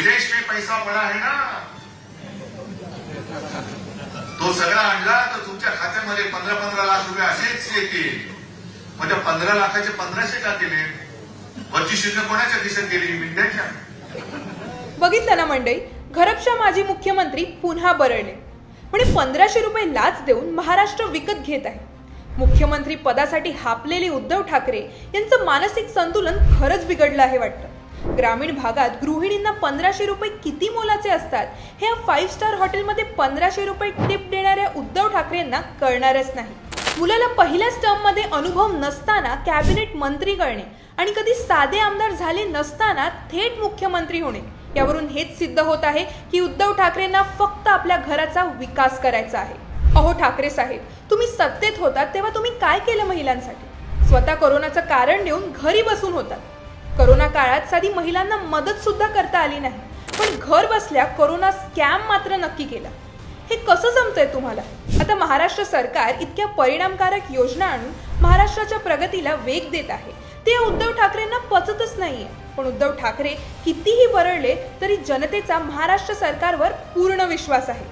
विदेश में पैसा पडा आहे ना, तो सगळा आणला तर तुमच्या खात्यामध्ये 15-15 लाख रुपये असेच येतील. मग त्या 15 लाखाचे 1500 का केले? वरची शून्य कोणाच्या दिसत गेली? विद्यार्थ्या. बघितलं ना मंडळी, घरपच्या माजी मुख्यमंत्री पुन्हा बरळले. म्हणजे 1500 रुपये लाच देऊन महाराष्ट्र विकत घेत आहे. मुख्यमंत्री पदासाठी हापलेले उद्धव ठाकरे यांचं मानसिक संतुलन खरंच बिघडलं आहे वाटतं. ग्रामीण भागात गृहिणींना 1500 रुपये किती मोलाचे असतात हे 5 स्टार हॉटेलमध्ये 1500 रुपये टिप देणाऱ्या उद्धव ठाकरे यांना कळणारच नाही. मुलाला पहिल्याच टर्ममध्ये अनुभव नसताना कॅबिनेट मंत्री करणे आणि कधी साधे आमदार झाले नसताना थेट मुख्यमंत्री होणे, यावरून हेच सिद्ध होत आहे की उद्धव ठाकरेंना फक्त आपल्या घराचा विकास करायचा आहे. अहो ठाकरे साहेब, तुम्ही सत्तेत होतात तेव्हा तुम्ही काय केलं महिलांसाठी? स्वतः कोरोनाचं कारण देऊन घरी बसून होतात. कोरोना काळात साधी महिलांना मदत सुद्धा करता आली नाही, पण घर बसल्या कोरोना स्कॅम मात्र नक्की केला. हे कसं जमतंय तुम्हाला? आता महाराष्ट्र सरकार इतक्या परिणामकारक योजना आणून महाराष्ट्राच्या प्रगतीला वेग देत आहे, ते उद्धव ठाकरेंना पचतच नाहीये. पण उद्धव ठाकरे कितीही बरळले तरी जनतेचा महाराष्ट्र सरकारवर पूर्ण विश्वास आहे.